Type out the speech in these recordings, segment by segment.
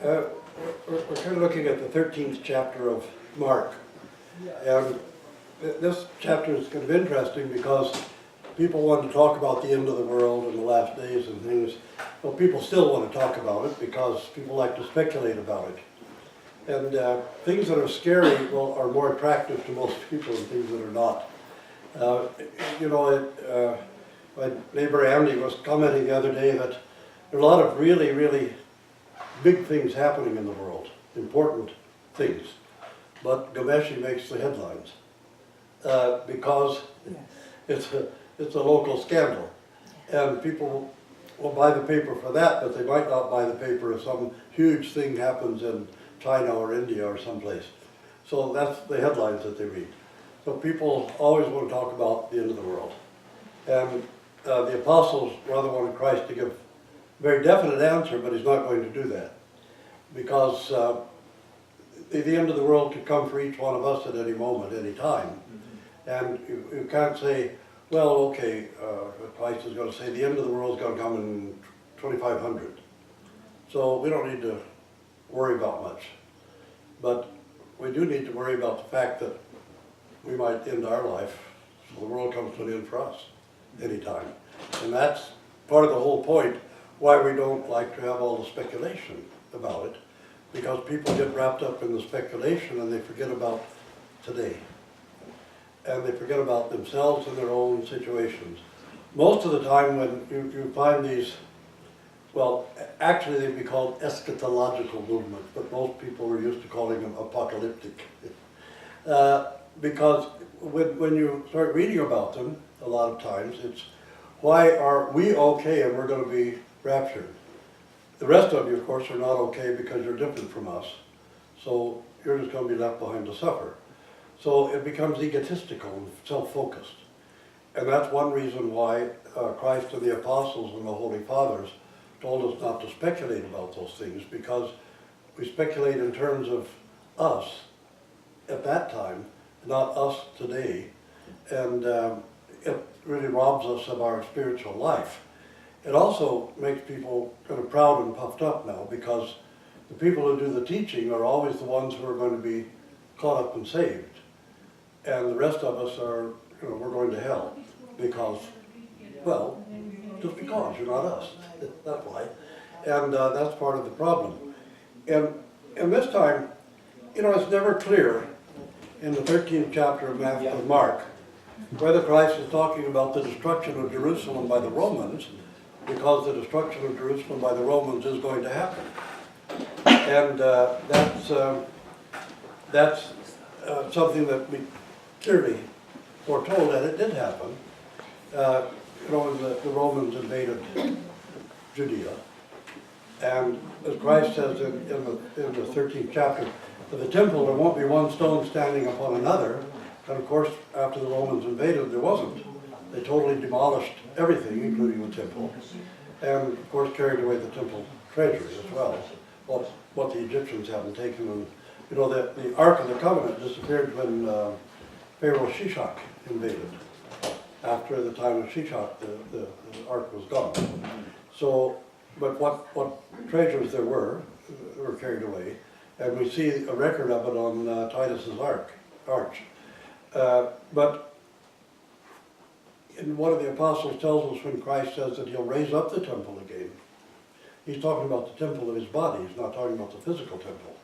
Uh, we're kind of looking at the 13th chapter of Mark. And this chapter is kind of interesting because people want to talk about the end of the world and the last days and things. Well, people still want to talk about it because people like to speculate about it. And things that are scary, well, are more attractive to most people than things that are not. My neighbor Andy was commenting the other day that there are a lot of really, really big things happening in the world, important things. But Gameshi makes the headlines because it's a local scandal. And people will buy the paper for that, but they might not buy the paper if some huge thing happens in China or India or someplace. So that's the headlines that they read. So people always want to talk about the end of the world. And the apostles rather wanted Christ to give a very definite answer, but he's not going to do that. Because the end of the world could come for each one of us at any moment, any time. And you can't say, well, okay, Christ is going to say the end of the world is going to come in 2500. So we don't need to worry about much. But we do need to worry about the fact that we might end our life, so the world comes to an end for us anytime. And that's part of the whole point why we don't like to have all the speculation about it, because people get wrapped up in the speculation and they forget about today. And they forget about themselves and their own situations. Most of the time when you find these, well, actually they'd be called eschatological movements, but most people are used to calling them apocalyptic. Because when you start reading about them, a lot of times, it's why are we okay and we're going to be raptured? The rest of you, of course, are not okay because you're different from us. So you're just going to be left behind to suffer. So it becomes egotistical and self-focused. And that's one reason why Christ and the apostles and the Holy Fathers told us not to speculate about those things, because we speculate in terms of us at that time, not us today. And it really robs us of our spiritual life. It also makes people kind of proud and puffed up now, because the people who do the teaching are always the ones who are going to be caught up and saved. And the rest of us are, we're going to hell because, well, just because you're not us. That's why. And that's part of the problem. And this time, it's never clear in the 13th chapter of Mark whether Christ is talking about the destruction of Jerusalem by the Romans, because the destruction of Jerusalem by the Romans is going to happen. And that's something that we clearly foretold, and it did happen. When the Romans invaded Judea. And as Christ says in the 13th chapter, of the temple there won't be one stone standing upon another. And of course, after the Romans invaded, there wasn't. They totally demolished everything, including the temple, and of course carried away the temple treasury as well. What the Egyptians hadn't taken. And the Ark of the Covenant disappeared when Pharaoh Shishak invaded. After the time of Shishak, the Ark was gone. So, but what treasures there were carried away, and we see a record of it on Titus's arch. But in one of the apostles tells us when Christ says that he'll raise up the temple again, he's talking about the temple of his body, he's not talking about the physical temple.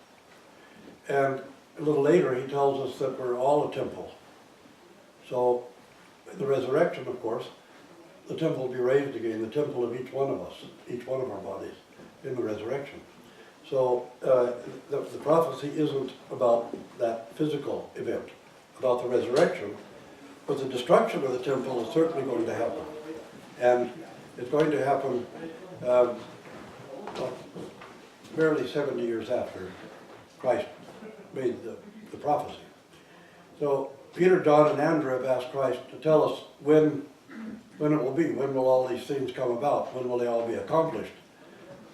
And a little later he tells us that we're all a temple. So the resurrection, of course, the temple will be raised again, the temple of each one of us, each one of our bodies in the resurrection. So the prophecy isn't about that physical event, about the resurrection, but the destruction of the temple is certainly going to happen. And it's going to happen barely 70 years after Christ made the prophecy. So Peter, John, and Andrew have asked Christ to tell us when it will be, when will all these things come about, when will they all be accomplished.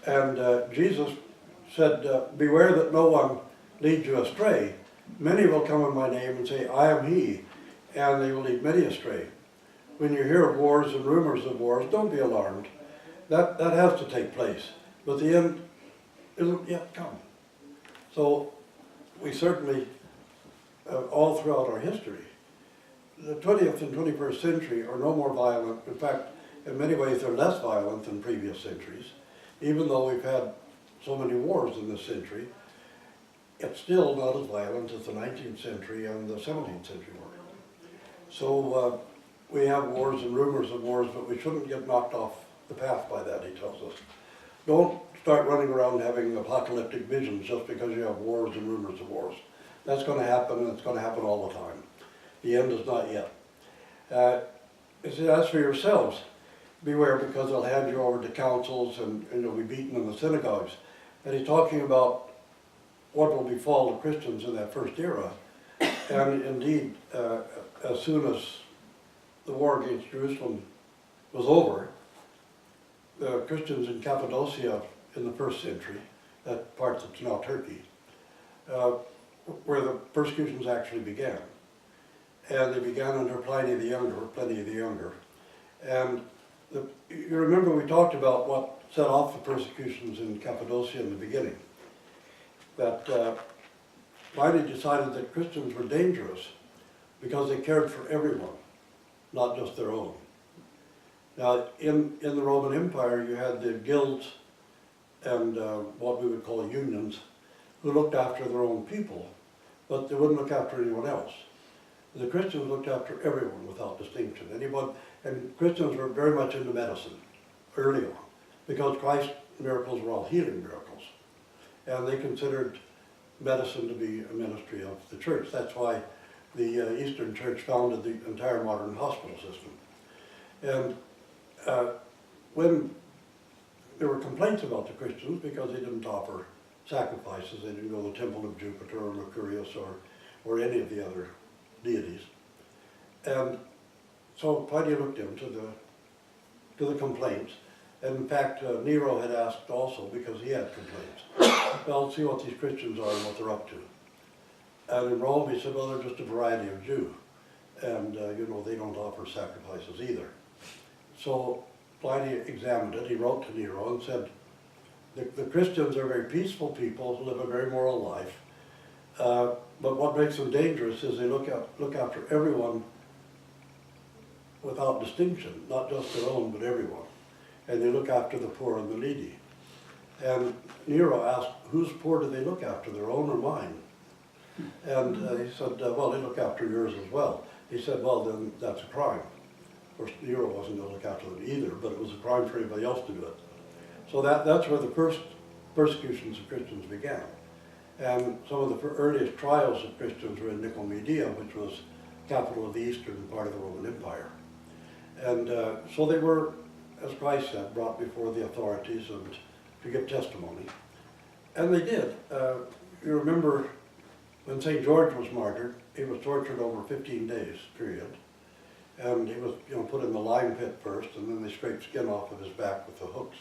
And Jesus said, beware that no one leads you astray. Many will come in my name and say, I am he, and they will lead many astray. When you hear of wars and rumors of wars, don't be alarmed. That has to take place. But the end isn't yet come. So we certainly, all throughout our history, the 20th and 21st century are no more violent. In fact, in many ways they're less violent than previous centuries. Even though we've had so many wars in this century, it's still not as violent as the 19th century and the 17th century were. So we have wars and rumors of wars, but we shouldn't get knocked off the path by that, he tells us. Don't start running around having apocalyptic visions just because you have wars and rumors of wars. That's going to happen, and it's going to happen all the time. The end is not yet. He said, as for yourselves, beware, because they'll hand you over to councils and you'll be beaten in the synagogues. And he's talking about what will befall the Christians in that first era. And indeed, as soon as the war against Jerusalem was over, the Christians in Cappadocia in the first century, that part that's now Turkey, where the persecutions actually began. And they began under Pliny the Younger. And you remember we talked about what set off the persecutions in Cappadocia in the beginning. That Pliny decided that Christians were dangerous because they cared for everyone, not just their own. Now, in the Roman Empire, you had the guilds and what we would call unions, who looked after their own people, but they wouldn't look after anyone else. The Christians looked after everyone without distinction. And Christians were very much into medicine early on, because Christ's miracles were all healing miracles. And they considered medicine to be a ministry of the church. That's why the Eastern Church founded the entire modern hospital system. And when there were complaints about the Christians because they didn't offer sacrifices, they didn't go to the temple of Jupiter or Mercurius or any of the other deities. And so Pliny looked into the complaints. And in fact, Nero had asked also, because he had complaints, well, see what these Christians are and what they're up to. And in Rome, he said, well, they're just a variety of Jew. And, they don't offer sacrifices either. So Pliny examined it. He wrote to Nero and said, the Christians are very peaceful people who live a very moral life. But what makes them dangerous is they look after everyone without distinction, not just their own, but everyone. And they look after the poor and the needy. And Nero asked, whose poor do they look after, their own or mine? And he said, well, they look after yours as well. He said, well, then that's a crime. Of course, Nero wasn't going to look after them either, but it was a crime for anybody else to do it. So that's where the first persecutions of Christians began. And some of the earliest trials of Christians were in Nicomedia, which was capital of the eastern part of the Roman Empire. And so they were, as Christ said, brought before the authorities and to give testimony. And they did. You remember when St. George was martyred, he was tortured over 15 days, period. And he was put in the lime pit first, and then they scraped skin off of his back with the hooks.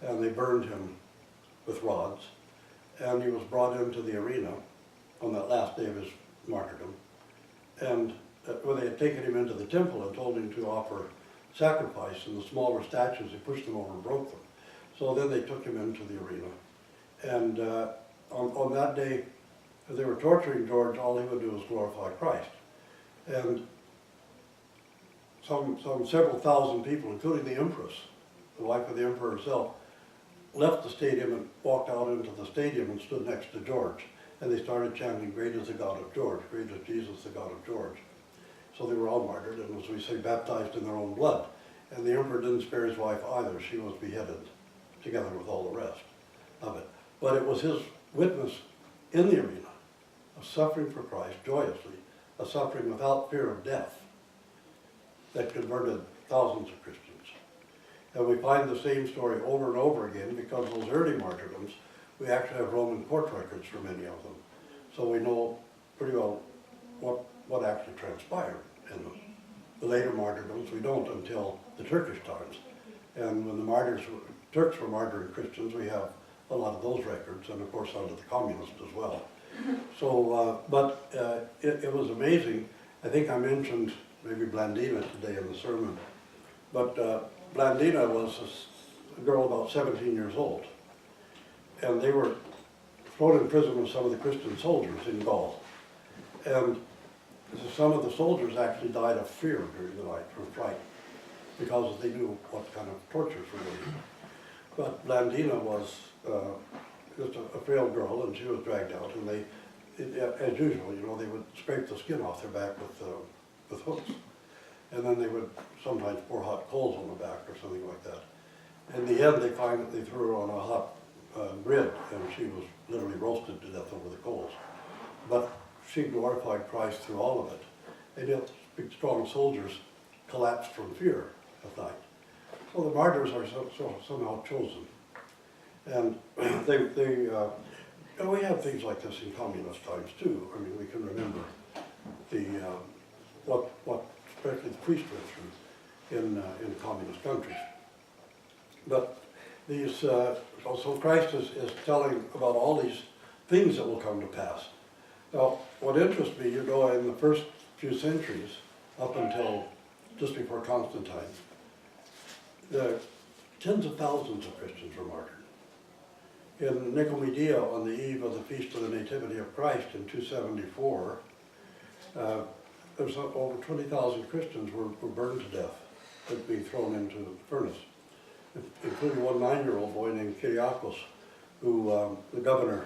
And they burned him with rods. And he was brought into the arena on that last day of his martyrdom. And when they had taken him into the temple and told him to offer sacrifice, and the smaller statues, they pushed them over and broke them. So then they took him into the arena. And on that day, as they were torturing George, all he would do was glorify Christ. And several thousand people, including the Empress, the wife of the Emperor herself, left the stadium and walked out into the stadium and stood next to George. And they started chanting, great is the God of George, great is Jesus, the God of George. So they were all martyred, and as we say, baptized in their own blood. And the emperor didn't spare his wife either. She was beheaded together with all the rest of it. But it was his witness in the arena of suffering for Christ joyously, a suffering without fear of death, that converted thousands of Christians. And we find the same story over and over again, because those early martyrdoms, we actually have Roman court records for many of them. So we know pretty well what actually transpired in them. The later martyrdoms, we don't until the Turkish times. And when the Turks were martyring Christians, we have a lot of those records, and of course under the communists as well. So, it was amazing. I think I mentioned maybe Blandina today in the sermon, but Blandina was a girl about 17 years old. and they were thrown in prison with some of the Christian soldiers in Gaul. And some of the soldiers actually died of fear during the night from fright, because they knew what kind of tortures were going. But Vladika was just a frail girl, and she was dragged out, and they, as usual, you know, they would scrape the skin off their back with hooks. And then they would sometimes pour hot coals on the back or something like that. In the end, they threw her on a hot grid, and she was literally roasted to death over the coals. But she glorified Christ through all of it. And yet, big, strong soldiers collapsed from fear at night. So the martyrs are somehow chosen. And and we have things like this in communist times too. I mean, we can remember what especially the priests went through in communist countries. But these, also Christ is telling about all these things that will come to pass. Now, what interests me, you know, in the first few centuries, up until just before Constantine, the tens of thousands of Christians were martyred. In Nicomedia, on the eve of the Feast of the Nativity of Christ in 274, there was over 20,000 Christians were burned to death, being thrown into the furnace, including one 9-year-old boy named Kyriakos, who the governor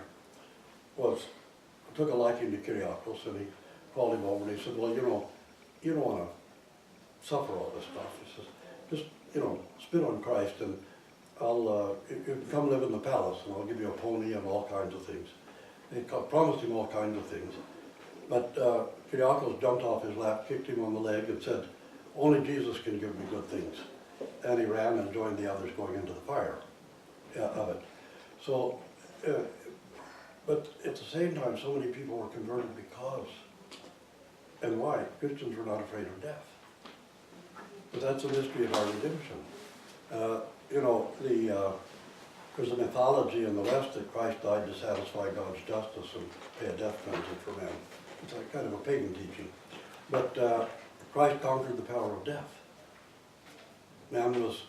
took a liking to Kyriakos, and he called him over and he said, well, you know, you don't want to suffer all this stuff. He says, just, you know, spit on Christ, and you can come live in the palace, and I'll give you a pony and all kinds of things. And he promised him all kinds of things. But Kyriakos jumped off his lap, kicked him on the leg, and said, only Jesus can give me good things. And he ran and joined the others going into the fire of it. So, but at the same time, so many people were converted because, and why? Christians were not afraid of death. But that's a mystery of our redemption. You know, there's a mythology in the West that Christ died to satisfy God's justice and pay a death penalty for man. It's like kind of a pagan teaching. But Christ conquered the power of death. Man was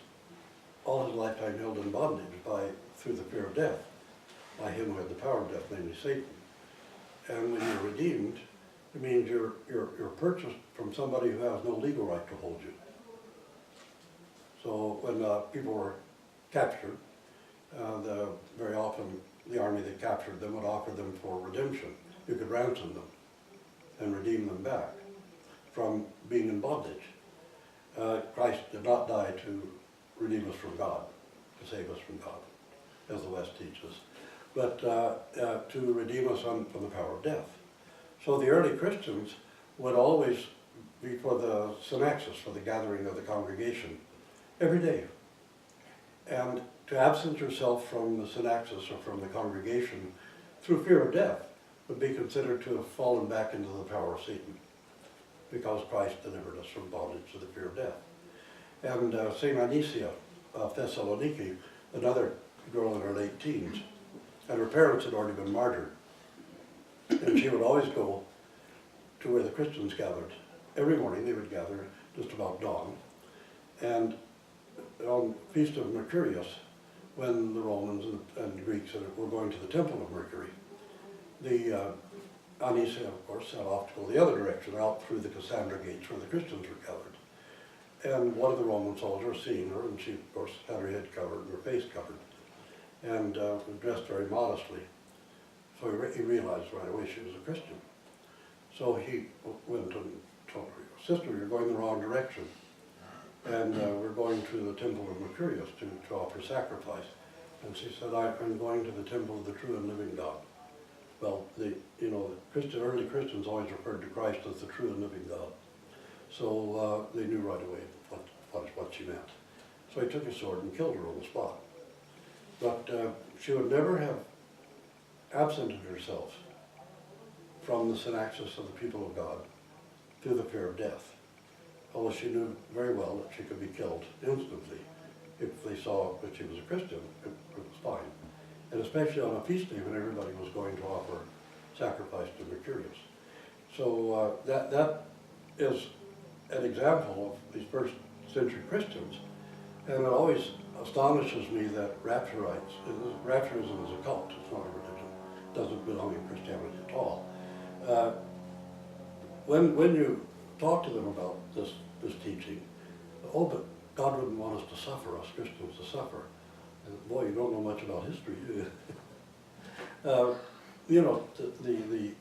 all his lifetime held in bondage through the fear of death, by him who had the power of death, namely Satan. And when you're redeemed, it means you're purchased from somebody who has no legal right to hold you. So when people were captured, very often the army that captured them would offer them for redemption. You could ransom them and redeem them back from being in bondage. Christ did not die to redeem us from God, to save us from God, as the West teaches, but to redeem us from the power of death. So the early Christians would always be for the synaxis, for the gathering of the congregation, every day. And to absent yourself from the synaxis or from the congregation through fear of death would be considered to have fallen back into the power of Satan, because Christ delivered us from bondage to the fear of death. And St. Anicia of Thessaloniki, another girl in her late teens, and her parents had already been martyred. And she would always go to where the Christians gathered. Every morning they would gather just about dawn. And on the Feast of Mercurius, when the Romans and Greeks were going to the Temple of Mercury, the Anicia, of course, set off to go the other direction, out through the Cassandra gates where the Christians were gathered. And one of the Roman soldiers, seeing her, and she, of course, had her head covered and her face covered, and was dressed very modestly. So he realized right away she was a Christian. So he went and told her, "Sister, you're going the wrong direction. And we're going to the Temple of Mercurius to offer sacrifice." And she said, "I'm going to the temple of the true and living God." Well, the early Christians always referred to Christ as the true and living God. So they knew right away what she meant. So he took his sword and killed her on the spot. But she would never have absented herself from the synaxis of the people of God through the fear of death. Although she knew very well that she could be killed instantly if they saw that she was a Christian, it was fine. And especially on a feast day when everybody was going to offer sacrifice to Mercurius. So that is an example of these first century Christians And it always astonishes me that rapturism is a cult, it's not a religion. It doesn't belong in Christianity at all. When you talk to them about this teaching, oh, but God wouldn't want us to suffer, us Christians to suffer. And boy, you don't know much about history, do you? You know, the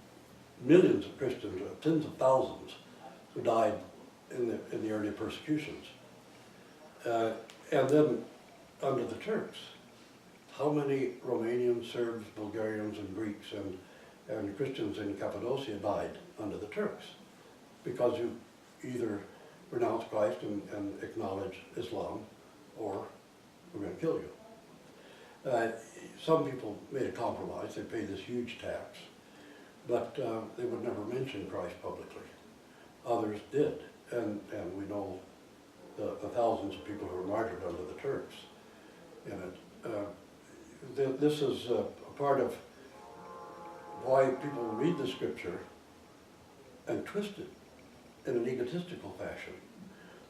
millions of Christians, tens of thousands, who died in the early persecutions. And then under the Turks, how many Romanians, Serbs, Bulgarians, and Greeks and Christians in Cappadocia died under the Turks? Because you either renounce Christ and acknowledge Islam, or we're going to kill you. Some people made a compromise. They paid this huge tax, but they would never mention Christ publicly. Others did, and we know the thousands of people who were martyred under the Turks in it. This is a part of why people read the scripture and twist it in an egotistical fashion.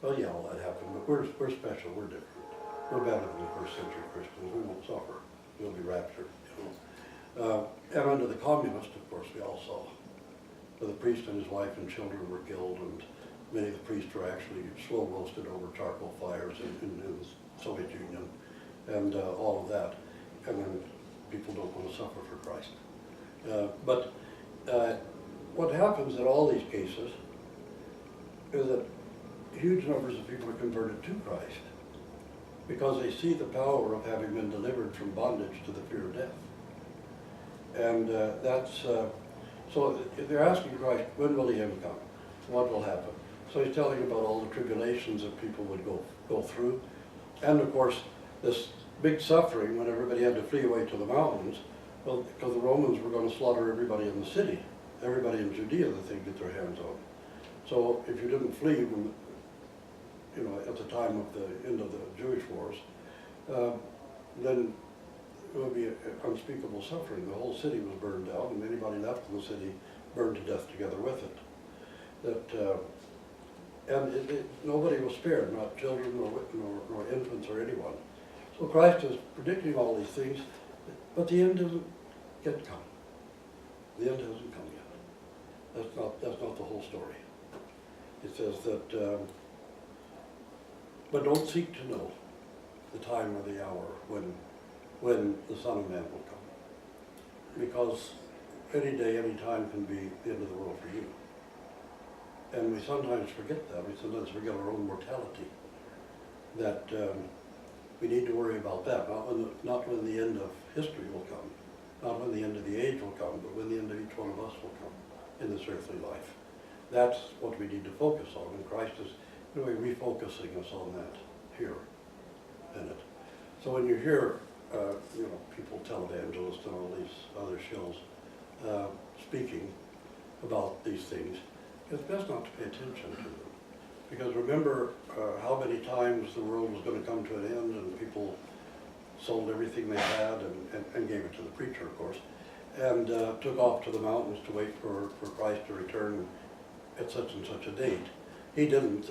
Well, yeah, all that happened, but we're special, we're different. We're better than the first century Christians, we won't suffer, we'll be raptured, you know. And under the communists, of course, we all saw, where the priest and his wife and children were killed, and many of the priests were actually slow roasted over charcoal fires in the Soviet Union, and all of that. And then people don't want to suffer for Christ. But what happens in all these cases is that huge numbers of people are converted to Christ because they see the power of having been delivered from bondage to the fear of death. And so they're asking Christ, when will the end come? What will happen? So he's telling about all the tribulations that people would go through. And of course, this big suffering when everybody had to flee away to the mountains, well, because the Romans were going to slaughter everybody in the city, everybody in Judea that they'd get their hands on. So if you didn't flee when, you know, at the time of the end of the Jewish wars, then it would be unspeakable suffering. The whole city was burned down, and anybody left in the city burned to death together with it. Nobody was spared, not children, nor infants, or anyone. So Christ is predicting all these things, but the end doesn't yet come. The end hasn't come yet. That's not the whole story. It says that, but don't seek to know the time or the hour when the Son of Man will come. Because any day, any time can be the end of the world for you. And we sometimes forget that. We sometimes forget our own mortality. That we need to worry about that. Not when the end of history will come. Not when the end of the age will come, but when the end of each one of us will come in this earthly life. That's what we need to focus on. And Christ is, in a way, refocusing us on that here in it. So when you hear, you know, people, televangelists and all these other shills speaking about these things, it's best not to pay attention to them. Because remember how many times the world was going to come to an end and people sold everything they had and gave it to the preacher, of course, and took off to the mountains to wait for Christ to return at such and such a date. He didn't.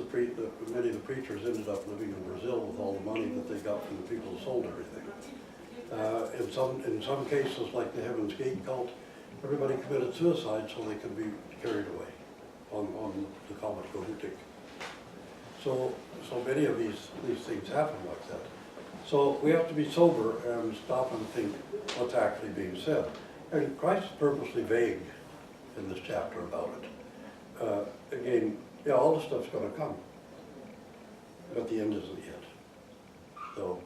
Many of the preachers ended up living in Brazil with all the money that they got from the people who sold everything. In some cases, like the Heaven's Gate cult, everybody committed suicide so they could be carried away on the comet Gohutik. So many of these things happen like that. So we have to be sober and stop and think what's actually being said. And Christ is purposely vague in this chapter about it. Again, yeah, all the stuff's going to come, but the end isn't yet. So,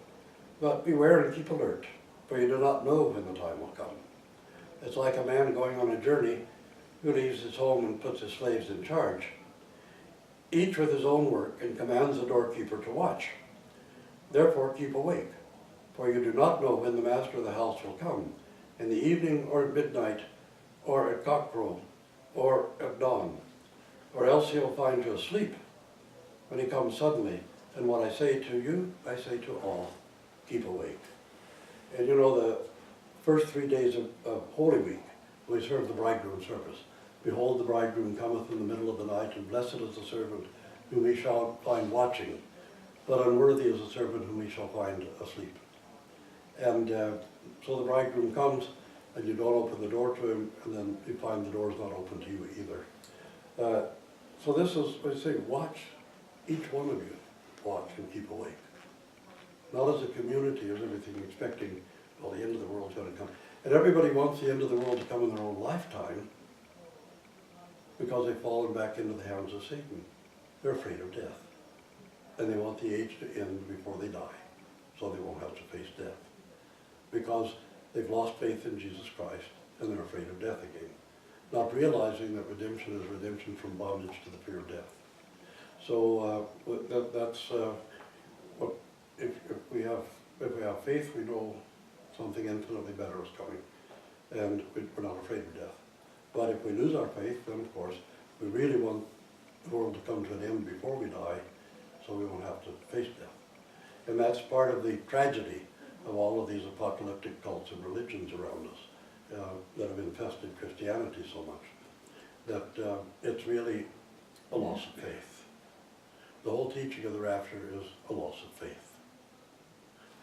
but beware and keep alert, for you do not know when the time will come. It's like a man going on a journey who leaves his home and puts his slaves in charge, each with his own work, and commands the doorkeeper to watch. Therefore keep awake, for you do not know when the master of the house will come, in the evening or at midnight, or at cockcrow, or at dawn, or else he will find you asleep when he comes suddenly. And what I say to you, I say to all, keep awake. And you know, the first 3 days of Holy Week, we serve the bridegroom service. Behold, the bridegroom cometh in the middle of the night, and blessed is the servant whom he shall find watching but unworthy is the servant whom he shall find asleep. And so the bridegroom comes, and you don't open the door to him, and then you find the door's not open to you either. So this is, I say, watch, each one of you, watch and keep awake. Not as a community, as everything expecting, well, the end of the world's going to come. And everybody wants the end of the world to come in their own lifetime because they've fallen back into the hands of Satan. They're afraid of death. And they want the age to end before they die, so they won't have to face death. Because they've lost faith in Jesus Christ, and they're afraid of death again. Not realizing that redemption is redemption from bondage to the fear of death. So that's what if we have faith, we know something infinitely better is coming, and we're not afraid of death. But if we lose our faith, then of course we really want the world to come to an end before we die, so we won't have to face death. And that's part of the tragedy of all of these apocalyptic cults and religions around us that have infested Christianity so much, that it's really a loss of faith. The whole teaching of the rapture is a loss of faith.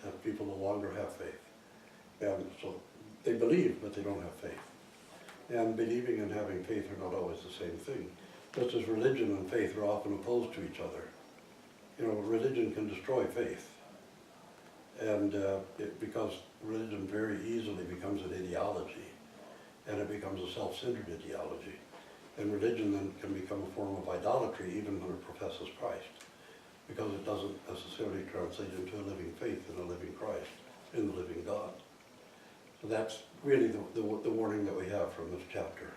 And people no longer have faith. And so they believe, but they don't have faith. And believing and having faith are not always the same thing. Just as religion and faith are often opposed to each other. You know, religion can destroy faith. And because religion very easily becomes an ideology, and it becomes a self-centered ideology. And religion then can become a form of idolatry even when it professes Christ, because it doesn't necessarily translate into a living faith in a living Christ, in the living God. So that's really the warning that we have from this chapter.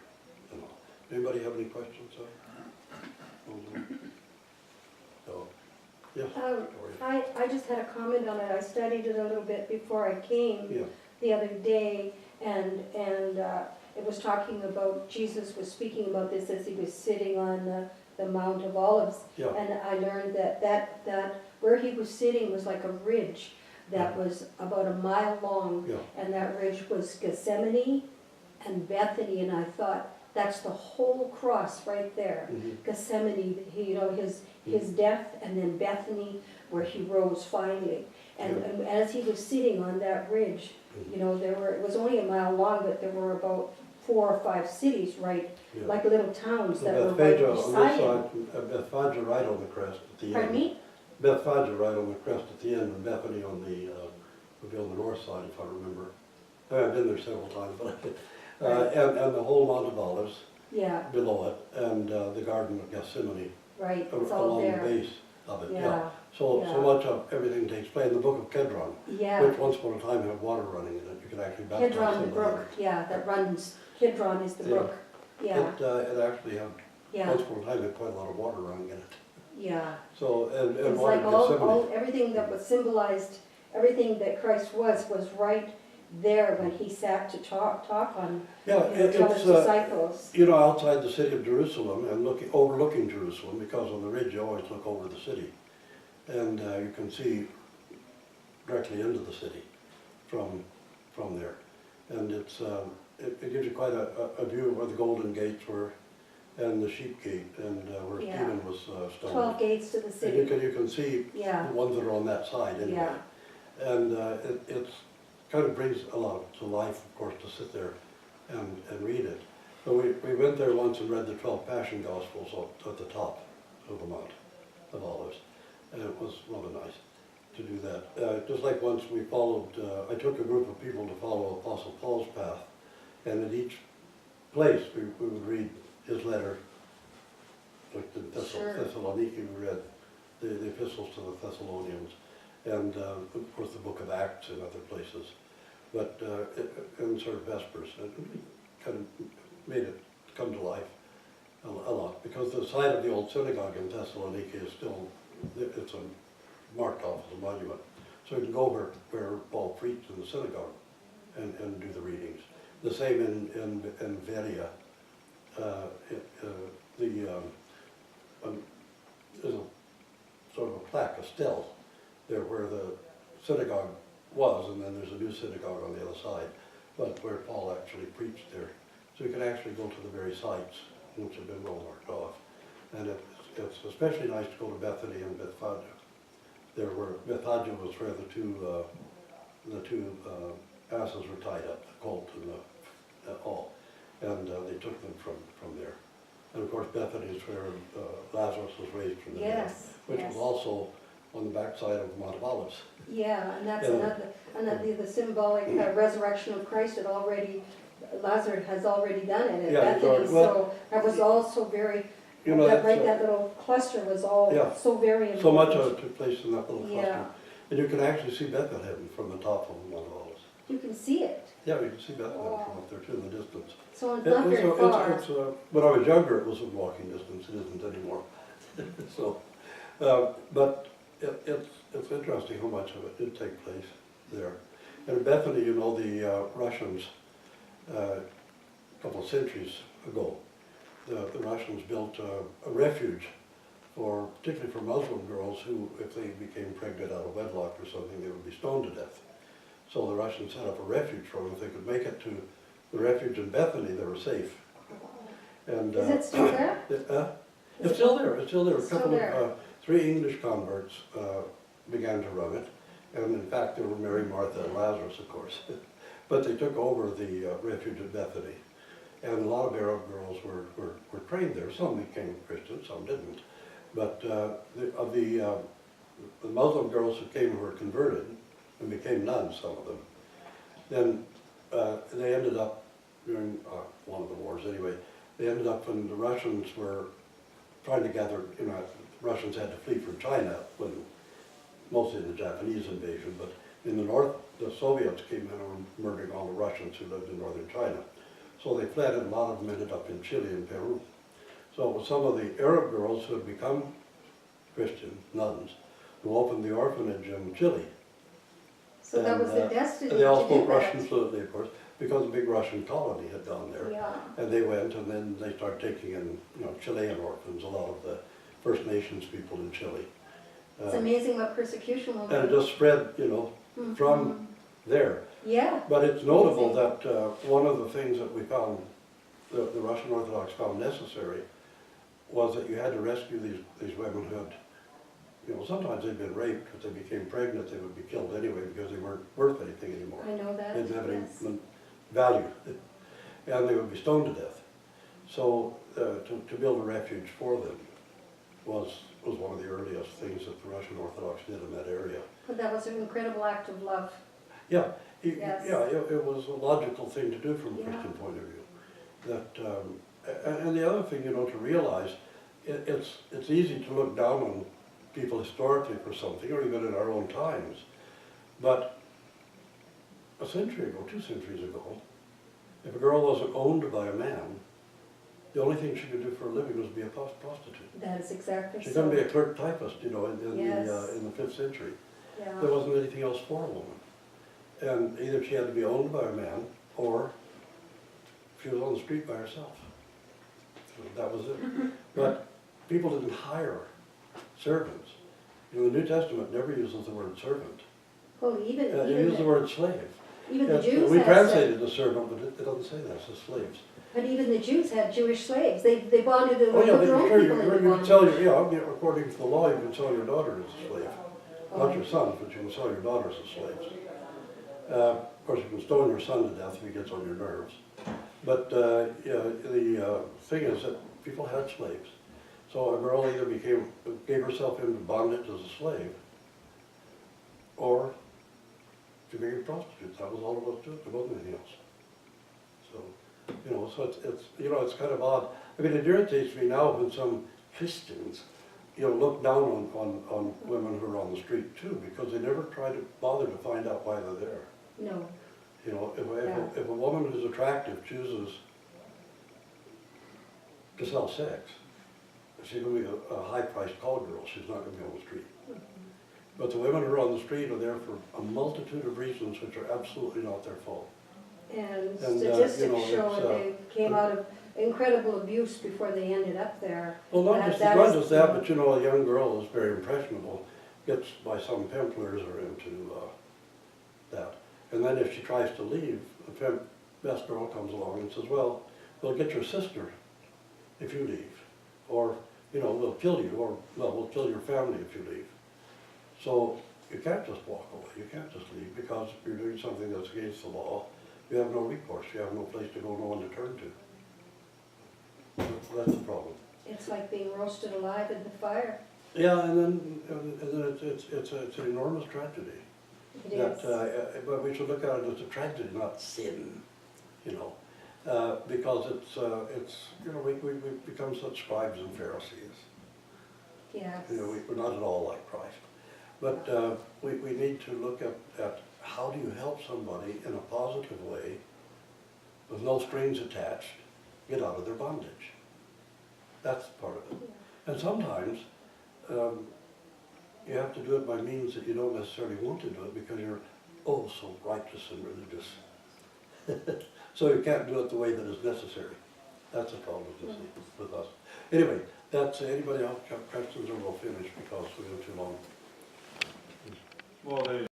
You know. Anybody have any questions? No. Yes. I just had a comment on it. I studied it a little bit before I came the other day, and it was talking about, Jesus was speaking about this as he was sitting on the Mount of Olives, and I learned that where he was sitting was like a ridge that was about a mile long, and that ridge was Gethsemane and Bethany, and I thought, that's the whole cross right there. Gethsemane, his death, and then Bethany, where he rose finally. And as he was sitting on that ridge, it was only a mile long, but there were about 4 or 5 cities, right, like little towns that were right beside him. Bethphage right on the crest at the end. Pardon me? Bethphage right on the crest at the end, and Bethany on the would be on the north side, if I remember. I've been there several times, but and the whole Mount of Olives below it, and the Garden of Gethsemane along the base of it. So much of everything takes place in the Book of Kedron, which once upon a time had water running in it. You could actually baptize Kedron, the brook, that runs. Kedron is the brook. It actually had once upon a time had quite a lot of water running in it. So and it's like all everything that was symbolized, everything that Christ was right there when he sat to talk on tell his disciples. Outside the city of Jerusalem and overlooking Jerusalem, because on the ridge you always look over the city, and you can see directly into the city from there, and it gives you quite a view of where the Golden Gates were, and the Sheep Gate, and where Stephen was stoned. 12 gates to the city. And you can see the ones that are on that side anyway. And it's kind of brings a lot to life, of course, to sit there and read it. So we went there once and read the 12 Passion Gospels at the top of the Mount of Olives, and it was rather nice to do that. Just like once we followed, I took a group of people to follow Apostle Paul's path, and at each place we would read his letter, like the Thessaloniki, we read the epistles to the Thessalonians, and of course the book of Acts and other places, but in sort of Vespers, it really kind of made it come to life a lot, because the site of the old synagogue in Thessaloniki is still, it's marked off as a monument, so you can go where Paul preached in the synagogue and do the readings. The same in Veria. There's a sort of a plaque, a stele, there where the synagogue was, and then there's a new synagogue on the other side, but where Paul actually preached there. So you can actually go to the very sites which have been well marked off. And it's especially nice to go to Bethany and Bethphage. there were, Bethania was where the two asses were tied up, the colt and the all, and they took them from there. And of course, Bethany is where Lazarus was raised from the dead, Yes, which yes. was also on the backside of Mount of Olives. Yeah, and that's Yeah. another the symbolic resurrection of Christ had already, Lazar has already done it at Yeah, he's Bethany, already- well, so that was also very, You know, that, that's, right, that little cluster was all Yeah. so very important. so much of it took place in that little cluster. Yeah, And you can actually see Bethlehem from the top of Mount of Olives. you can see it, Yeah, you can see Bethlehem Wow. from up there too in the distance. so it's not very far. When I was younger, it was in walking distance, it isn't anymore. So, but it's interesting how much of it did take place there. And in Bethany, you know, the Russians, a couple of centuries ago, the Russians built a refuge for, particularly for Muslim girls who, if they became pregnant out of wedlock or something, they would be stoned to death. So the Russians set up a refuge for them. If they could make it to the refuge in Bethany, they were safe. And, Is it still there? It's still there, it's still there. A It's still couple there. of, 3 English converts began to run it. And in fact, there were Mary, Martha, and Lazarus, of course. But they took over the refuge at Bethany. And a lot of Arab girls were trained there. Some became Christians, some didn't. But of the Muslim girls who came who were converted and became nuns, some of them, then they ended up during one of the wars anyway, they ended up when the Russians were trying to gather, you know, the Russians had to flee from China when mostly the Japanese invasion, but in the north, the Soviets came in and were murdering all the Russians who lived in northern China. So they fled, and a lot of them ended up in Chile and Peru. So it was some of the Arab girls who had become Christian nuns who opened the orphanage in Chile. So that And, was the destiny And they all to do spoke that. Russian fluently, of course, because a big Russian colony had gone there. Yeah, And they went, and then they started taking in, you know, Chilean orphans, a lot of the First Nations people in Chile. it's amazing what persecution will do. And it just spread, you know, Mhm. from there. Yeah, But it's notable that one of the things that we found, the Russian Orthodox found necessary, was that you had to rescue these women who had, you know, sometimes they'd been raped. If they became pregnant, they would be killed anyway because they weren't worth anything anymore. I know that, They didn't have any yes. value, and they would be stoned to death. So to build a refuge for them was one of the earliest things that the Russian Orthodox did in that area. But that was an incredible act of love. Yeah, Yes. yeah, it was a logical thing to do from a Yeah. Christian point of view. That, and the other thing, you know, to realize, it's easy to look down on people historically for something, or even in our own times. But a century ago, 2 centuries ago, if a girl wasn't owned by a man, the only thing she could do for a living was be a prostitute. That is exactly She so. couldn't be a clerk typist, you know, Yes. in the 5th century. Yeah. There wasn't anything else for a woman. And either she had to be owned by a man, or she was on the street by herself. So that was it. But people didn't hire servants. You know, the New Testament never uses the word servant. Well, even, It uses the word slave. even the It's- Jews we had, translated the servant, but it doesn't say that, it says slaves. but even the Jews had Jewish slaves. They bonded, they Oh, yeah, put their own sure, people you into can sell bondage. your, yeah, according to the law, you can sell your daughter as a slave. Not your sons, but you can sell your daughters as slaves. Of course, you can stone your son to death if he gets on your nerves. But yeah, the thing is that people had slaves. So a girl either gave herself into bondage as a slave, or she became a prostitute. That was all there was to it. There wasn't anything else. So, you know, so it's you know, it's kind of odd. I mean, it irritates me now when some Christians, you know, look down on women who are on the street too, because they never try to bother to find out why they're there. No, You know, Yeah. if a woman who's attractive chooses to sell sex, she's going to be a high-priced call girl. She's not going to be on the street. But the women who are on the street are there for a multitude of reasons which are absolutely not their fault. and And, statistics you know, show it's, that they came out of incredible abuse before they ended up there. Well, not That- just that not is- just that, but you know, a young girl is very impressionable, gets by some pimplers or into that. And then if she tries to leave, the best girl comes along and says, well, we'll get your sister if you leave. Or, you know, we'll kill you, or, well, we'll kill your family if you leave. So you can't just walk away, you can't just leave, because if you're doing something that's against the law, you have no recourse, you have no place to go, no one to turn to. That's the problem. It's like being roasted alive in the fire. Yeah, and then it's an enormous tragedy. It That, is. but we should look at it as a tragedy, not sin, you know. Because it's, you know, we've become such scribes and Pharisees. Yes. You know, we're not at all like Christ. But we need to look at how do you help somebody in a positive way, with no strings attached, get out of their bondage. That's part of it. Yeah. And sometimes you have to do it by means that you don't necessarily want to do it because you're oh so righteous and religious. So you can't do it the way that is necessary. That's a problem with us. Anyway, that's anybody else have questions, or we'll finish because we go too long. Well, they